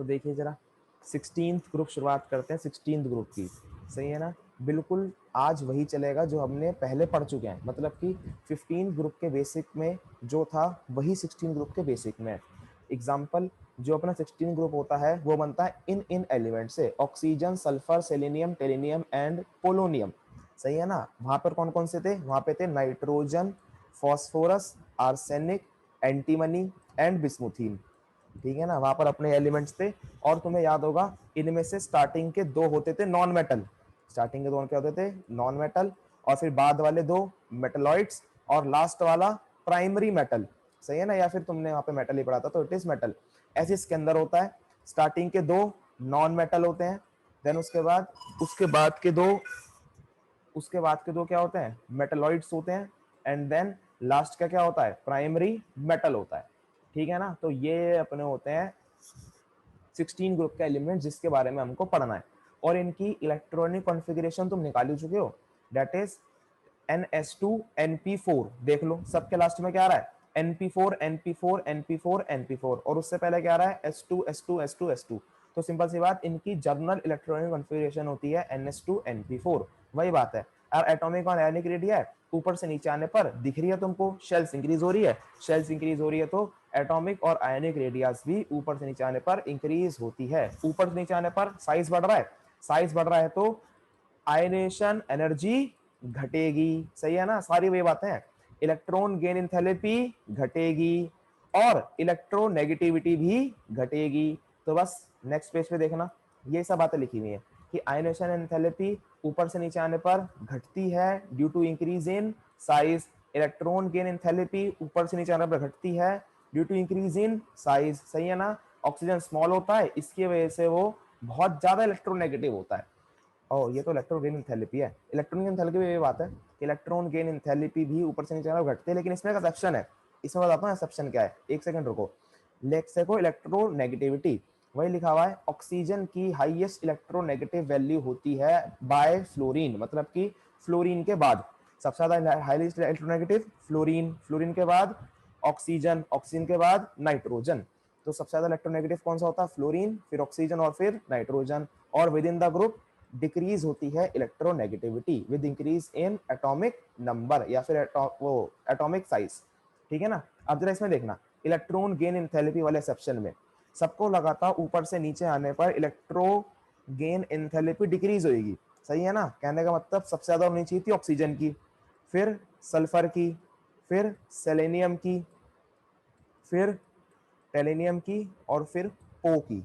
तो देखिए जरा 16th ग्रुप शुरुआत करते हैं 16th ग्रुप की, सही है ना। बिल्कुल आज वही चलेगा जो हमने पहले पढ़ चुके हैं, मतलब कि 15 ग्रुप के बेसिक में जो था वही 16 ग्रुप के बेसिक में। एग्जाम्पल, जो अपना 16 ग्रुप होता है वो बनता है इन इन एलिमेंट से, oxygen, sulphur, selenium, टेलिनियम and polonium, सही है ना। वहां पर कौन कौन से थे, वहां पे थे nitrogen, phosphorus, arsenic, antimony and bismuthine, ठीक है ना। वहां पर अपने एलिमेंट्स थे। और तुम्हें याद होगा इनमें से स्टार्टिंग के दो होते थे नॉन मेटल, स्टार्टिंग के दो क्या होते थे, नॉन मेटल, और फिर बाद वाले दो मेटलॉइड्स, और लास्ट वाला प्राइमरी मेटल, सही है ना। या फिर तुमने वहां पे मेटल ही पढ़ा था तो इट इज मेटल। ऐसे इसके अंदर होता है, स्टार्टिंग के दो नॉन मेटल होते हैं, देन उसके बाद के दो क्या होते हैं, मेटलॉइड्स होते हैं, एंड देन लास्ट का क्या होता है, प्राइमरी मेटल होता है, ठीक है ना। तो ये अपने होते हैं 16 ग्रुप के एलिमेंट जिसके बारे में हमको पढ़ना है। और इनकी इलेक्ट्रॉनिक कॉन्फ़िगरेशन तुम निकाल ही चुके हो, दैट इज NS2 NP4। देख लो सबके लास्ट में क्या आ रहा है, NP4 NP4 NP4 NP4, और उससे पहले क्या आ रहा है, S2 S2 S2 S2। तो सिंपल सी बात, इनकी जर्नल इलेक्ट्रॉनिक कॉन्फ़िगरेशन होती है NS2 NP4, वही बात है। और एटॉमिक और आयनिक रेडिया है, ऊपर से नीचे आने पर दिख रही है तुमको, शेल्स इंक्रीज हो रही है, शेल्स इंक्रीज हो रही है तो एटॉमिक और आयनिक रेडियास भी ऊपर से नीचे आने पर इंक्रीज होती है। ऊपर से नीचे आने पर साइज बढ़ रहा है, साइज बढ़ रहा है तो आयनेशन एनर्जी घटेगी, सही है ना। सारी वही बातें हैं, इलेक्ट्रॉन गेन एंथैल्पी घटेगी और इलेक्ट्रोनेगेटिविटी भी घटेगी। तो बस नेक्स्ट पेज पे देखना, ये सब बातें लिखी हुई है कि आयनेशन एंथैल्पी ऊपर से नीचे आने पर घटती है due to increase in size, electron gain enthalpy ऊपर से नीचे आने पर घटती है due to increase in size, सही है ना। ऑक्सीजन स्मॉल होता है, इसकी वजह से वो बहुत ज्यादा इलेक्ट्रोनेगेटिव होता है। और ये तो इलेक्ट्रॉन गेन एंथैल्पी है, इलेक्ट्रॉन गेन एंथैल्पी ये बात है कि इलेक्ट्रॉन गेन एंथैल्पी भी ऊपर से नीचे आने पर घटती है, लेकिन इसमें एक एक्सेप्शन है। इसमें बताता हूँ एक्सेप्शन क्या है, एक सेकंड रुको। लेक्सेको इलेक्ट्रोनेगेटिविटी, वही लिखा हुआ है, ऑक्सीजन की हाईएस्ट इलेक्ट्रोनेगेटिव वैल्यू होती है बाय फ्लोरीन, मतलब कि फ्लोरीन के बाद सबसे ज्यादा हाईएस्ट इलेक्ट्रोनेगेटिव फ्लोरीन, फ्लोरीन के बाद ऑक्सीजन, ऑक्सीजन के बाद नाइट्रोजन। तो सबसे ज्यादा इलेक्ट्रोनेगेटिव कौन सा होता है, फ्लोरीन, फिर ऑक्सीजन और फिर नाइट्रोजन। और with in the group decrease होती है electronegativity with increase in atomic number या फिर वो एटॉमिक साइज, ठीक है ना। अब जरा इसमें देखना, इलेक्ट्रॉन गेन एंथैल्पी वाले सेक्शन में सबको लगा था ऊपर से नीचे आने पर इलेक्ट्रो गेन एंथैल्पी डिक्रीज होगी, सही है ना। कहने का मतलब सबसे ज्यादा होनी चाहिए थी ऑक्सीजन की, फिर सल्फर की, फिर सेलेनियम की, फिर टेलेनियम की, और फिर पो की,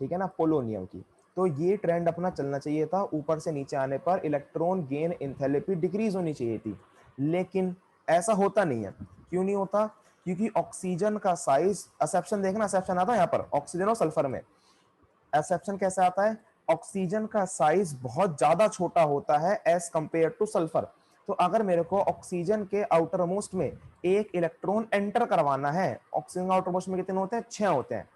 ठीक है ना, पोलोनियम की। तो ये ट्रेंड अपना चलना चाहिए था, ऊपर से नीचे आने पर इलेक्ट्रॉन गेन एंथैल्पी डिक्रीज होनी चाहिए थी, लेकिन ऐसा होता नहीं है। क्यों नहीं होता, क्योंकि ऑक्सीजन का साइज, एक्सेप्शन देखना, एक्सेप्शन आता है यहाँ पर ऑक्सीजन और सल्फर में। एक्सेप्शन कैसे आता है, ऑक्सीजन का साइज बहुत ज्यादा छोटा होता है एज कंपेयर टू सल्फर। तो अगर मेरे को ऑक्सीजन के आउटर मोस्ट में एक इलेक्ट्रॉन एंटर करवाना है, ऑक्सीजन आउटर मोस्ट में कितने होते हैं, 6 होते हैं,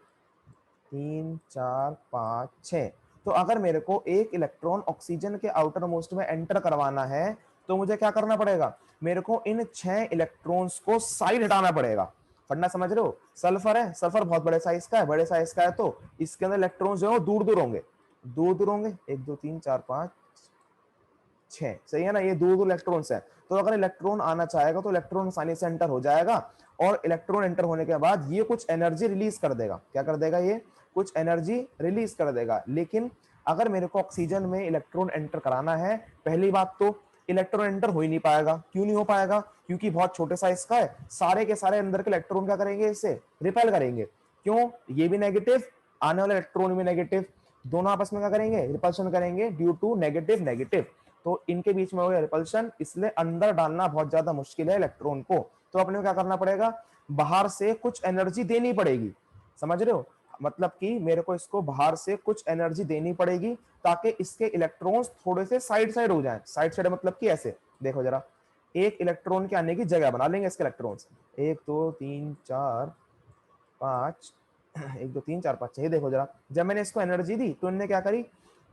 3 4 5 6। तो अगर मेरे को एक इलेक्ट्रॉन ऑक्सीजन के आउटर मोस्ट में एंटर करवाना है तो मुझे क्या करना पड़ेगा, मेरे को इन 6 इलेक्ट्रॉन्स को साइड हटाना पड़ेगा। फंडा समझ रहे हो, सल्फर है, सल्फर बहुत बड़े साइज का है, बड़े साइज का है तो इसके अंदर इलेक्ट्रॉन्स जो है दूर दूर होंगे, दूर दूर होंगे, 1 2 3 4 5 6, सही है ना। ये दो दो इलेक्ट्रॉन्स हैं, तो अगर इलेक्ट्रॉन आना चाहेगा तो इलेक्ट्रॉन आसानी से एंटर हो जाएगा, और इलेक्ट्रॉन एंटर होने के बाद ये कुछ एनर्जी रिलीज कर देगा। क्या कर देगा, ये कुछ एनर्जी रिलीज कर देगा। लेकिन अगर मेरे को ऑक्सीजन में इलेक्ट्रॉन एंटर कराना है, पहली बात तो इलेक्ट्रॉन एंटर हो ही नहीं पाएगा। क्यों नहीं हो पाएगा, क्योंकि बहुत छोटे साइज का है, सारे के सारे अंदर के इलेक्ट्रॉन क्या करेंगे, इससे रिपेल करेंगे। क्यों, ये भी नेगेटिव, आने वाले इलेक्ट्रॉन भी नेगेटिव, दोनों आपस में क्या करेंगे, रिपल्शन करेंगे ड्यू टू नेगेटिव नेगेटिव। तो इनके बीच में हो गया रिपल्शन, इसलिए अंदर डालना बहुत ज्यादा मुश्किल है इलेक्ट्रॉन को। तो अपने को क्या करना पड़ेगा, बाहर से कुछ एनर्जी देनी पड़ेगी, समझ रहे हो। मतलब कि मेरे को इसको बाहर से कुछ एनर्जी देनी पड़ेगी ताकि इसके इलेक्ट्रॉन्स थोड़े से साइड साइड हो जाएं। साइड साइड मतलब कि ऐसे देखो जरा, एक इलेक्ट्रॉन के आने की जगह बना लेंगे इसके इलेक्ट्रॉन्स, 1 2 3 4 5 1 2 3 4 5 6। देखो जरा, जब मैंने इसको एनर्जी दी तो इनने क्या करी,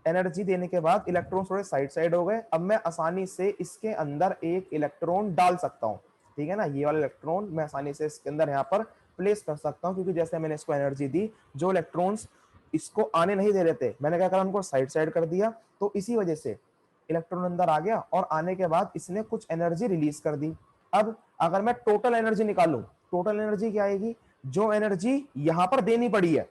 एनर्जी देने के बाद इलेक्ट्रॉन थोड़े साइड साइड हो गए। अब मैं आसानी से इसके अंदर एक इलेक्ट्रॉन डाल सकता हूँ, ठीक है ना। ये वाला इलेक्ट्रॉन मैं आसानी से इसके अंदर यहाँ पर प्लेस कर सकता हूँ, क्योंकि जैसे मैंने इसको एनर्जी दी, जो इलेक्ट्रॉन्स इसको आने नहीं दे रहे थे, मैंने क्या करा, उनको साइड साइड कर दिया, तो इसी वजह से इलेक्ट्रॉन अंदर आ गया और आने के बाद इसने कुछ एनर्जी रिलीज कर दी। अब अगर मैं टोटल एनर्जी निकालूं, टोटल एनर्जी क्या आएगी, जो एनर्जी यहां पर देनी पड़ी है,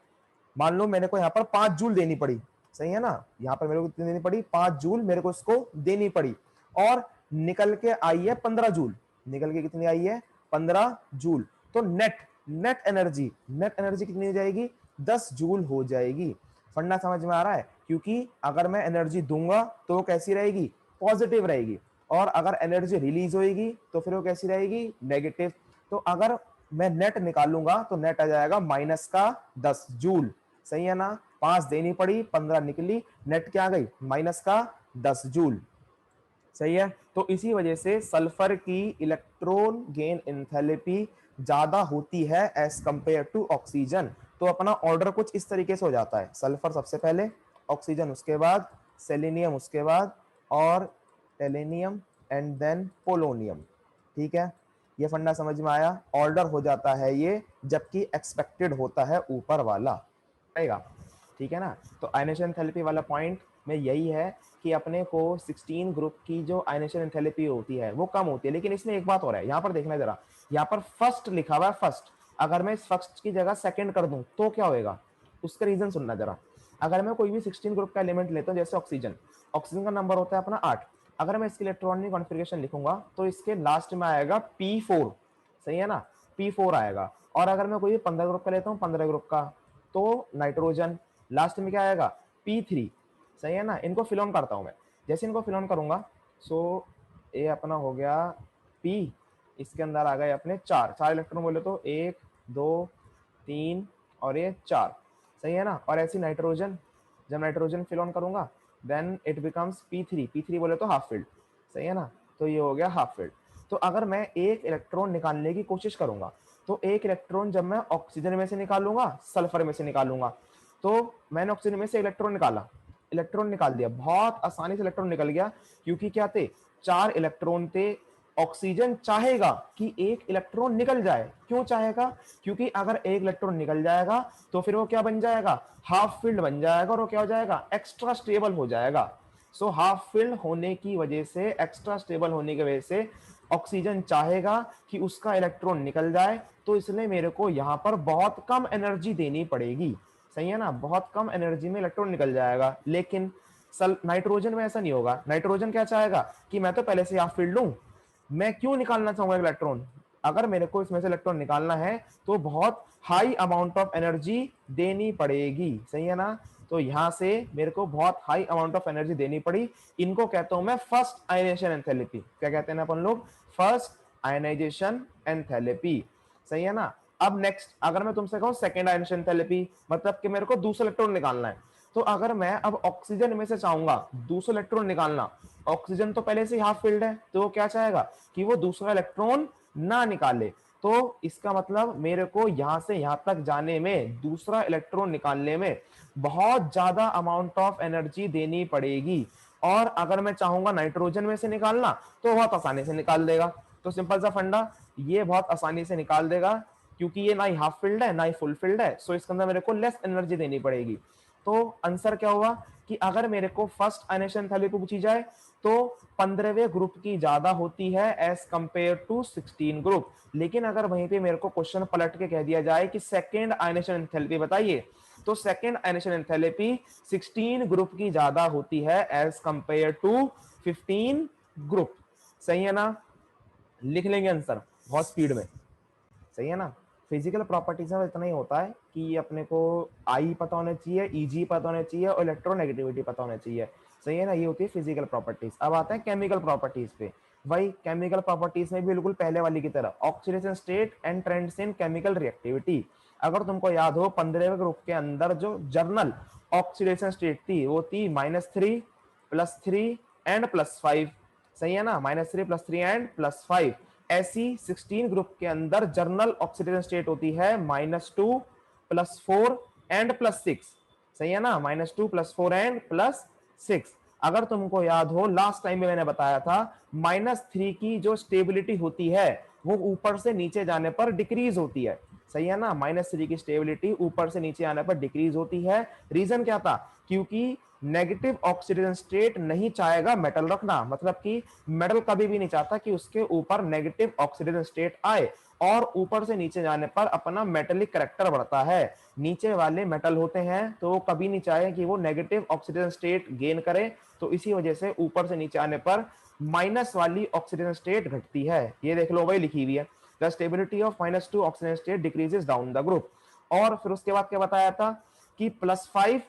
मान लो मेरे को यहाँ पर 5 जूल देनी पड़ी, सही है ना, यहाँ पर मेरे को कितनी देनी पड़ी, 5 जूल मेरे को इसको देनी पड़ी, और निकल के आई है 15 जूल, निकल के कितनी आई है 15 जूल, तो नेट नेट एनर्जी कितनी हो जाएगी, 10 जूल हो जाएगी। फंडा समझ में आ रहा है, क्योंकि अगर मैं एनर्जी दूंगा तो वो कैसी रहेगी, पॉजिटिव रहेगी, और अगर एनर्जी रिलीज होगी तो फिर वो कैसी रहेगी, नेगेटिव। तो अगर मैं नेट निकालूंगा तो नेट आ जाएगा माइनस का 10 जूल, सही है ना, 5 देनी पड़ी, 15 निकली, नेट क्या आ गई, माइनस का 10 जूल, सही है। तो इसी वजह से सल्फर की इलेक्ट्रॉन गेन एंथैल्पी ज्यादा होती है एज कंपेयर टू ऑक्सीजन। तो अपना ऑर्डर कुछ इस तरीके से हो जाता है, सल्फर सबसे पहले, ऑक्सीजन उसके बाद, सेलेनियम उसके बाद, और टेलेनियम एंड देन पोलोनियम, ठीक है। ये फंडा समझ में आया, ऑर्डर हो जाता है ये, जबकि एक्सपेक्टेड होता है ऊपर वाला, रहेगा, ठीक है ना। तो आयनेशन एंथैल्पी वाला पॉइंट में यही है कि अपने को 16 ग्रुप की जो आयनेशन एंथैल्पी होती है वो कम होती है, लेकिन इसमें एक बात हो रहा है, यहाँ पर देखना जरा, यहाँ पर फर्स्ट लिखा हुआ है, फर्स्ट, अगर मैं इस फर्स्ट की जगह सेकंड कर दूं तो क्या होएगा, उसका रीजन सुनना जरा। अगर मैं कोई भी 16 ग्रुप का एलिमेंट लेता हूँ, जैसे ऑक्सीजन, ऑक्सीजन का नंबर होता है अपना 8, अगर मैं इसकी इलेक्ट्रॉनिक कॉन्फ़िगरेशन लिखूंगा तो इसके लास्ट में आएगा P4, सही है ना, P4 आएगा। और अगर मैं कोई 15 ग्रुप का लेता हूँ, 15 ग्रुप का, तो नाइट्रोजन, लास्ट में क्या आएगा, P3, सही है ना। इनको फिल ऑन करता हूं मैं, जैसे इनको फिल ऑन करूंगा, सो ये अपना हो गया P, इसके अंदर आ गए अपने 4 इलेक्ट्रॉन, बोले तो 1 2 3 और ये 4, सही है ना। और ऐसी नाइट्रोजन, जब नाइट्रोजन फिल ऑन करूंगा देन इट बिकम्स P3 बोले तो हाफ फील्ड, सही है ना, तो ये हो गया हाफ फील्ड। तो अगर मैं एक इलेक्ट्रॉन निकालने की कोशिश करूंगा, तो एक इलेक्ट्रॉन जब मैं ऑक्सीजन में से निकालूंगा, सल्फर में से निकालूंगा, तो मैंने ऑक्सीजन में से इलेक्ट्रॉन निकाला, इलेक्ट्रॉन निकाल दिया, बहुत आसानी से इलेक्ट्रॉन निकल गया, क्योंकि क्या थे, 4 इलेक्ट्रॉन थे। ऑक्सीजन चाहेगा कि एक इलेक्ट्रॉन निकल जाए, क्यों चाहेगा, क्योंकि अगर एक इलेक्ट्रॉन निकल जाएगा तो फिर वो क्या बन जाएगा, हाफ फील्ड बन जाएगा, और वो क्या हो जाएगा, एक्स्ट्रा स्टेबल हो जाएगा। सो हाफ फील्ड होने की वजह से, एक्स्ट्रा स्टेबल होने की वजह से ऑक्सीजन चाहेगा कि उसका इलेक्ट्रॉन निकल जाए, तो इसलिए मेरे को यहाँ पर बहुत कम एनर्जी देनी पड़ेगी, सही है ना, बहुत कम एनर्जी में इलेक्ट्रॉन निकल जाएगा। लेकिन नाइट्रोजन में ऐसा नहीं होगा, नाइट्रोजन क्या चाहेगा कि मैं तो पहले से हाफ फील्ड लूं, मैं क्यों निकालना चाहूंगा इलेक्ट्रॉन, अगर मेरे को इसमें से इलेक्ट्रॉन निकालना है तो बहुत हाई अमाउंट ऑफ एनर्जी देनी पड़ेगी, सही है ना। तो यहां से मेरे को बहुत हाई अमाउंट ऑफ एनर्जी देनी पड़ी, इनको कहता हूं मैं फर्स्ट आयनाइजेशन एंथैल्पी, क्या कहते हैं अपन लोग, फर्स्ट आयनाइजेशन एंथैल्पी, सही है ना। अब नेक्स्ट, अगर मैं तुमसे कहूं सेकंड आयनाइजेशन एंथैल्पी, मतलब कि मेरे को दूसरा इलेक्ट्रॉन निकालना है, तो अगर मैं अब ऑक्सीजन में से चाहूंगा दूसरा इलेक्ट्रॉन निकालना, ऑक्सीजन तो पहले से हाफ फील्ड है, तो वो क्या चाहेगा कि वो दूसरा इलेक्ट्रॉन ना निकाले, तो इसका मतलब मेरे को यहां से यहां तक जाने में, दूसरा इलेक्ट्रॉन निकालने में बहुत ज्यादा अमाउंट ऑफ एनर्जी देनी पड़ेगी। और अगर मैं चाहूंगा नाइट्रोजन में से निकालना तो बहुत आसानी से निकाल देगा, तो सिंपल सा फंडा, ये बहुत आसानी से निकाल देगा, क्योंकि ये ना ही हाफ फील्ड है ना ही फुल फील्ड है, सो इसके अंदर मेरे को लेस एनर्जी देनी पड़ेगी। तो आंसर क्या हुआ कि अगर मेरे को फर्स्ट आयनेशन एंथैल्पी पूछी जाए तो 15वें ग्रुप की ज्यादा होती है एज कंपेयर टू 16 ग्रुप। लेकिन अगर वहीं पे मेरे को क्वेश्चन पलट के कह दिया जाए कि सेकंड आयनेशन एंथैल्पी बताइए, तो सेकंड आयनेशन एंथैल्पी 16 ग्रुप की ज्यादा होती है एज कंपेयर टू 15 ग्रुप, सही है ना। लिख लेंगे आंसर बहुत स्पीड में, सही है ना। फिजिकल प्रॉपर्टीज में इतना ही होता है कि अपने को आई पता होना चाहिए, ईजी पता होना चाहिए और इलेक्ट्रोनेगेटिविटी पता होना चाहिए, सही है ना, ये होती है फिजिकल प्रॉपर्टीज। अब आते हैं केमिकल प्रॉपर्टीज पे। वही केमिकल प्रॉपर्टीज में भी बिल्कुल पहले वाली की तरह, oxidation state and trends in chemical reactivity. अगर तुमको याद हो 15वें ग्रुप के अंदर जो जर्नल ऑक्सीडेशन स्टेट थी वो थी -3 +3 एंड +5, सही है ना, -3 +3 एंड +5। ऐसी 16 ग्रुप के अंदर जर्नल ऑक्सीडेशन स्टेट होती है -2 +4 एंड +6, सही है ना, -2 +4 एंड +6। अगर तुमको याद हो लास्ट टाइम में मैंने बताया था -3 की जो स्टेबिलिटी होती है वो ऊपर से नीचे जाने पर डिक्रीज होती है, सही है ना। -3 की स्टेबिलिटी ऊपर से नीचे आने पर डिक्रीज होती है। रीजन क्या था, क्योंकि नेगेटिव ऑक्सीडेशन स्टेट नहीं चाहेगा मेटल रखना, मतलब कि मेटल कभी भी नहीं चाहता कि उसके ऊपर नेगेटिव ऑक्सीडेशन स्टेट आए, और ऊपर से नीचे जाने पर अपना मेटेलिक करैक्टर बढ़ता है। नीचे वाले मेटल होते हैं तो वो कभी नहीं चाहे कि वो नेगेटिव ऑक्सीडेशन स्टेट गेन करे, तो इसी वजह से ऊपर से नीचे आने पर माइनस वाली ऑक्सीडेशन स्टेट घटती है। ये देख लो, वही लिखी हुई है, the stability of -2 oxidation state decreases down the group. और फिर उसके बाद क्या बताया था कि +5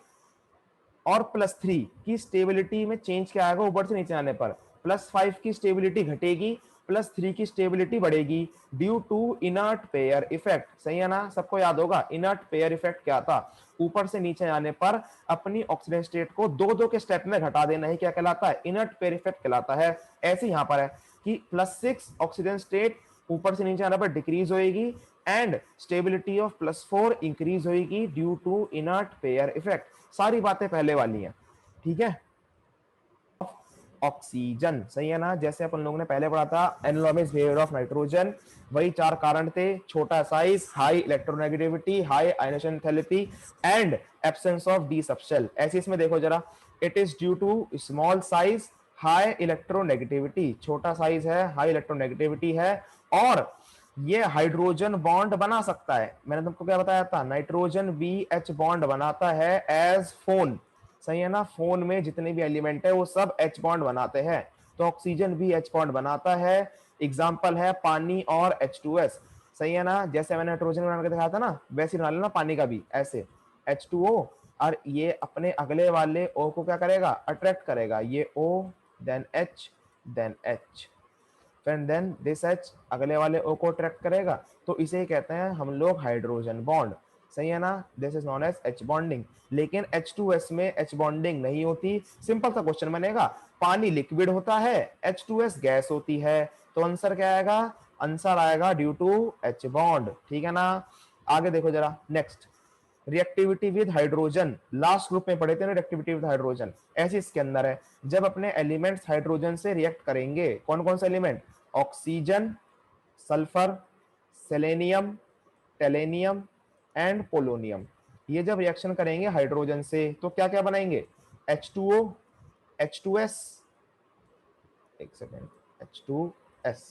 और +3 की स्टेबिलिटी में चेंज क्या आएगा ऊपर से नीचे आने पर, +5 की स्टेबिलिटी घटेगी, +3 की स्टेबिलिटी बढ़ेगी, due to inert pair effect. सही है ना, सबको याद होगा इनर्ट पेयर इफेक्ट क्या था, ऊपर से नीचे आने पर अपनी ऑक्सीजन स्टेट को 2-2 के स्टेप में घटा देना ही क्या कहलाता है, इनर्ट पेयर इफेक्ट कहलाता है। ऐसे यहां पर है कि +6 ऑक्सीजन स्टेट ऊपर से नीचे आने पर डिक्रीज होएगी, एंड स्टेबिलिटी ऑफ +4 इंक्रीज होएगी due to inert pair effect. सारी बातें पहले वाली हैं, ठीक है। ऑक्सीजन, सही है ना, जैसे अपन लोगों ने पहले पढ़ा था एनालॉगस बिहेवियर ऑफ नाइट्रोजन, वही 4 कारण थे, छोटा size, high electronegativity, high ionisation enthalpy and absence of D subshell. ऐसे इसमें देखो जरा, it is due to small size, high electronegativity, छोटा साइज है, हाई इलेक्ट्रोनेगेटिविटी है, और ये हाइड्रोजन बॉन्ड बना सकता है। मैंने तुमको क्या बताया था, नाइट्रोजन BH बॉन्ड बनाता है एज फोन। सही है ना, फोन में जितने भी एलिमेंट है वो सब H बॉन्ड बनाते हैं, तो ऑक्सीजन भी H बॉन्ड बनाता है। एग्जाम्पल है पानी और H2S। सही है ना, जैसे मैंने नाइट्रोजन बना के दिखाया था ना, वैसे बना लेना पानी का भी, ऐसे H2O, और ये अपने अगले वाले O को क्या करेगा, अट्रैक्ट करेगा, ये O then H then H, then this H अगले वाले O को अट्रैक्ट करेगा, तो इसे कहते हैं हम लोग हाइड्रोजन बॉन्ड। सही है ना, this is known as H bonding. लेकिन H2S में H बॉन्डिंग नहीं होती। सिंपल सा क्वेश्चन बनेगा, पानी लिक्विड होता है, H2S गैस होती है, तो आंसर क्या आएगा, आंसर आएगा ड्यू टू H बॉन्ड, ठीक है ना। आगे देखो जरा, next reactivity with hydrogen, last group में पढ़े थे ना रिएक्टिविटी विद हाइड्रोजन, ऐसे इसके अंदर है, जब अपने एलिमेंट्स हाइड्रोजन से रिएक्ट करेंगे, कौन कौन से element, oxygen, sulphur, selenium, tellurium and polonium, ये जब रिएक्शन करेंगे हाइड्रोजन से तो क्या क्या बनाएंगे, H2O, H2S, एक second, H2S,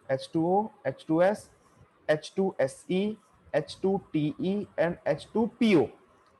H2O, H2S, H2SE, H2TE and H2PO,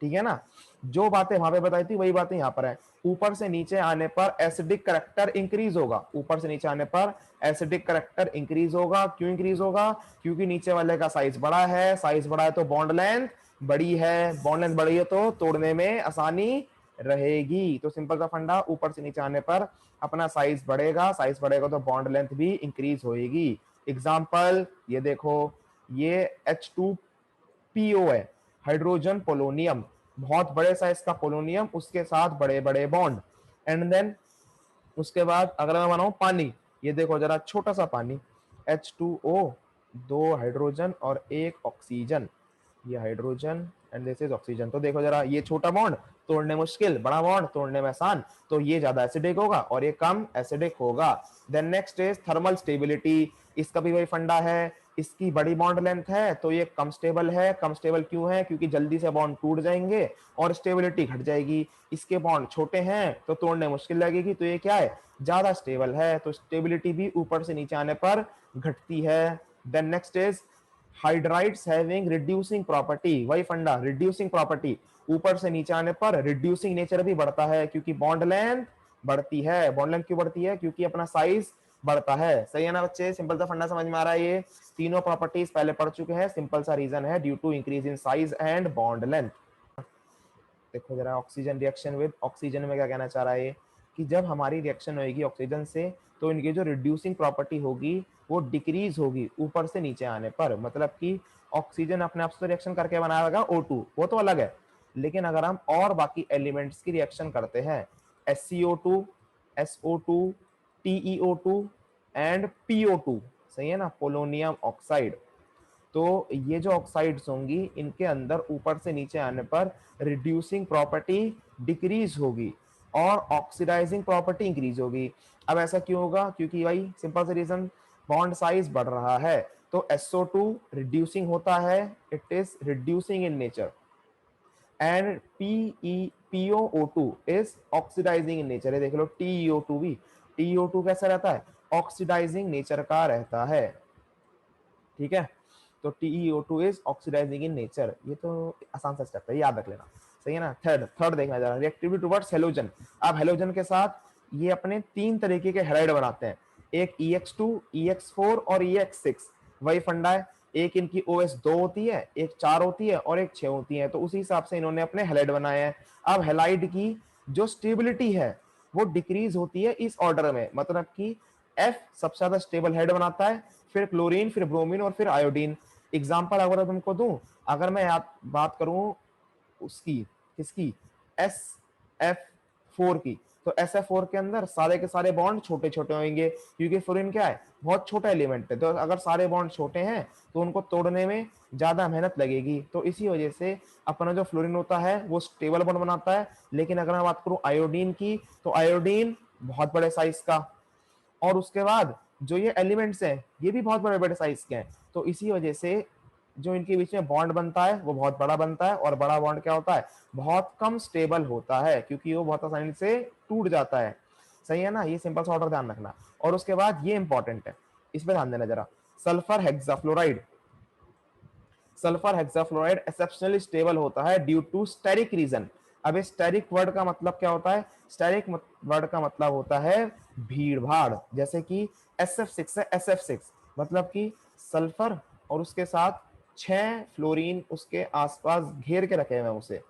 ठीक है ना। जो बातें वहां पे बताई थी वही बातें यहाँ पर है। ऊपर से नीचे आने पर एसिडिक करैक्टर इंक्रीज होगा, ऊपर से नीचे आने पर एसिडिक करैक्टर इंक्रीज होगा। क्यों इंक्रीज होगा, क्योंकि नीचे वाले का साइज बड़ा है, साइज बड़ा है तो बॉन्ड लेंथ बड़ी है, बॉन्ड लेंथ बड़ी है तो तोड़ने में आसानी रहेगी। तो सिंपल सा फंडा, ऊपर से नीचे आने पर अपना साइज बढ़ेगा, साइज बढ़ेगा तो बॉन्ड लेंथ भी इंक्रीज होएगी। एग्जाम्पल ये देखो, ये H2PO है, हाइड्रोजन पोलोनियम, बहुत बड़े साइज का पोलोनियम, उसके साथ बड़े बड़े बॉन्ड, एंड देन उसके बाद अगर मैं बनाऊं पानी, ये देखो जरा, छोटा सा पानी, H2O, 2 हाइड्रोजन और 1 ऑक्सीजन, ये hydrogen and this is oxygen. तो देखो जरा, ये छोटा बॉन्ड तोड़ने मुश्किल, बड़ा बॉन्ड तोड़ने में आसान, तो ये ज्यादा एसिडिक होगा और ये कम एसिडिक होगा। Then next is thermal stability, इसका भी वही फंडा है, इसकी बड़ी बॉन्ड लेंथ है तो ये कम स्टेबल है। कम स्टेबल क्यों है, क्योंकि जल्दी से बॉन्ड टूट जाएंगे और स्टेबिलिटी घट जाएगी। इसके बॉन्ड छोटे हैं तो तोड़ने मुश्किल लगेगी, तो ये क्या है, ज्यादा स्टेबल है, तो स्टेबिलिटी भी ऊपर से नीचे आने पर घटती है। Then next is hydrides having reducing property, वही फंडा, रिड्यूसिंग प्रॉपर्टी, ऊपर से नीचे आने पर रिड्यूसिंग नेचर भी बढ़ता है, क्योंकि बॉन्ड लेंथ बढ़ती है। बॉन्ड लेंथ क्यों बढ़ती है, क्योंकि अपना साइज बढ़ता है। सही है ना बच्चे, सिंपल सा फंडा समझ में आ रहा है, ये तीनों प्रॉपर्टीज पहले पढ़ चुके हैं। सिंपल सा रीजन है, due to increase in size and bond length. देखो जरा, ऑक्सीजन रिएक्शन विद ऑक्सीजन में क्या कहना चाह रहा है, कि जब हमारी रिएक्शन होगी ऑक्सीजन से तो इनकी जो रिड्यूसिंग प्रॉपर्टी होगी वो डिक्रीज होगी ऊपर से नीचे आने पर। मतलब कि ऑक्सीजन अपने आप से रिएक्शन करके बनाएगा O2, वो तो अलग है, लेकिन अगर हम और बाकी एलिमेंट्स की रिएक्शन करते हैं, SCO2, SO2, TeO2 and PO2, सही है ना, पोलोनियम ऑक्साइड, तो ये जो ऑक्साइड्स होंगी इनके अंदर ऊपर से नीचे आने पर रिड्यूसिंग प्रॉपर्टी डिक्रीज होगी और ऑक्सीडाइजिंग प्रॉपर्टी इंक्रीज होगी। अब ऐसा क्यों होगा, क्योंकि भाई सिंपल सा रीजन, बॉन्ड साइज बढ़ रहा है। तो SO2 रिड्यूसिंग होता है, it is reducing in nature, and POO2 is oxidising in nature. देख लो TiO2 भी, TiO2 कैसा रहता है, ऑक्सीडाइजिंग नेचर का रहता है, ठीक है। तो TiO2 is oxidising in nature, ये तो आसान सा स्टेप है, याद रख लेना, सही है ना। थर्ड देखना जरा, रिएक्टिविटी टुवर्ड्स हेलोजन। अब हेलोजन के साथ ये अपने तीन तरीके के हैलाइड बनाते हैं, एक EX2, EX4 और EX6, वही फंडा है। एक इनकी OS 2 होती है, एक 4 होती है और एक 6 होती है, तो उसी हिसाब से इन्होंने अपने हैलाइड बनाए हैं। अब हैलाइड की जो स्टेबिलिटी है वो डिक्रीज होती है इस ऑर्डर में, मतलब कि F सबसे ज्यादा स्टेबल हेड बनाता है, फिर क्लोरीन, फिर ब्रोमीन और फिर आयोडीन। एग्जाम्पल अगर तुमको दूं, अगर मैं बात करूं उसकी, किसकी, SF4 की, तो SF4 के अंदर सारे के सारे बॉन्ड छोटे छोटे होंगे, क्योंकि फ्लोरीन क्या है, बहुत छोटा एलिमेंट है। तो अगर सारे बॉन्ड छोटे हैं तो उनको तोड़ने में ज्यादा मेहनत लगेगी, तो इसी वजह से अपना जो फ्लोरीन होता है वो स्टेबल बॉन्ड बनाता है। लेकिन अगर मैं बात करूं आयोडीन की, तो आयोडीन बहुत बड़े साइज का, और उसके बाद जो ये एलिमेंट्स हैं ये भी बहुत बड़े बड़े साइज के हैं, तो इसी वजह से जो इनके बीच में बॉन्ड बनता है वो बहुत बड़ा बनता है, और बड़ा बॉन्ड क्या होता है, बहुत कम स्टेबल होता है, क्योंकि वो बहुत आसानी से टूट जाता है, सही है ना। ये सिंपल सा ऑर्डर ध्यान रखना। और उसके बाद ये इंपॉर्टेंट है, इस पे ध्यान देना जरा, sulphur hexafluoride. Sulphur hexafluoride exceptionally stable होता है ड्यू टू स्टेरिक रीजन। अब इस स्टेरिक वर्ड का मतलब क्या होता है, स्टेरिक वर्ड का मतलब होता है भीड़ भाड़, जैसे कि SF6 है, SF6 मतलब कि सल्फर और उसके साथ 6 फ्लोरीन उसके आसपास घेर के रखे हुए हैं उसे।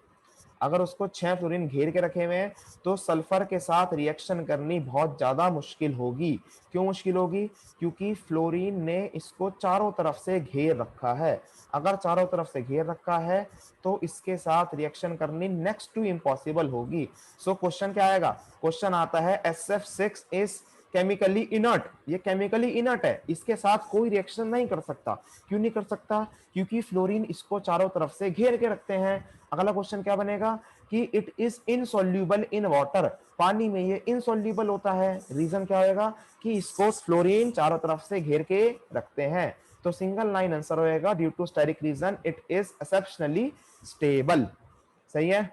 अगर उसको 6 फ्लोरीन घेर के रखे हुए हैं तो सल्फर के साथ रिएक्शन करनी बहुत ज्यादा मुश्किल होगी। क्यों मुश्किल होगी, क्योंकि फ्लोरीन ने इसको चारों तरफ से घेर रखा है। अगर चारों तरफ से घेर रखा है तो इसके साथ रिएक्शन करनी नेक्स्ट टू इम्पॉसिबल होगी। सो क्वेश्चन क्या आएगा, क्वेश्चन आता है SF6 इज केमिकली इनर्ट, ये केमिकली इनर्ट है, इसके साथ कोई रिएक्शन नहीं कर सकता। क्यों नहीं कर सकता, क्योंकि फ्लोरीन इसको चारों तरफ से घेर के रखते हैं। अगला क्वेश्चन क्या बनेगा कि it is insoluble in water, पानी में ये इनसॉल्यूबल होता है। रीजन क्या होगा कि इसको फ्लोरीन चारों तरफ से घेर के रखते हैं। तो सिंगल लाइन आंसर होएगा, due to steric reason it is exceptionally stable. सही है,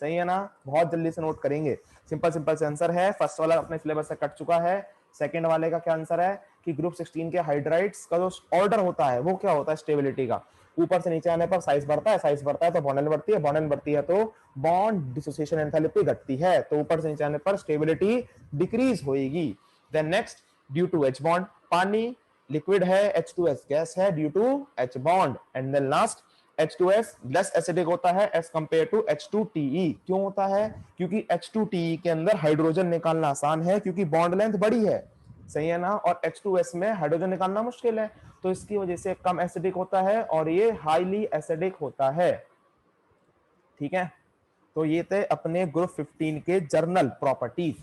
सही है ना, बहुत जल्दी से नोट करेंगे। सिंपल सिंपल से आंसर है, फर्स्ट वाला अपने सिलेबस से कट चुका है। सेकंड वाले का क्या आंसर है कि ग्रुप 16 के हाइड्राइड्स का जो ऑर्डर होता है वो क्या होता है, स्टेबिलिटी का। ऊपर से नीचे आने पर साइज बढ़ता है, साइज बढ़ता है तो बॉन्ड बढ़ती है, बॉन्ड बढ़ती है तो बॉन्ड डिसोसिएशन एंथैल्पी घटती है, तो ऊपर से नीचे आने पर स्टेबिलिटी डिक्रीज होगी। Then next, due to H bond, पानी लिक्विड है, H2S गैस है due to H bond. And then last, H2S less acidic होता है एज कंपेयर टू H2TE। क्यों होता है, क्योंकि H2TE के अंदर हाइड्रोजन निकालना आसान है, क्योंकि बॉन्ड लेंथ बड़ी है, सही है ना, और H2S में हाइड्रोजन निकालना मुश्किल है, तो इसकी वजह से कम एसिडिक होता है और ये हाईली एसिडिक होता है, ठीक है। तो ये थे अपने ग्रुप 15 के जर्नल प्रॉपर्टीज।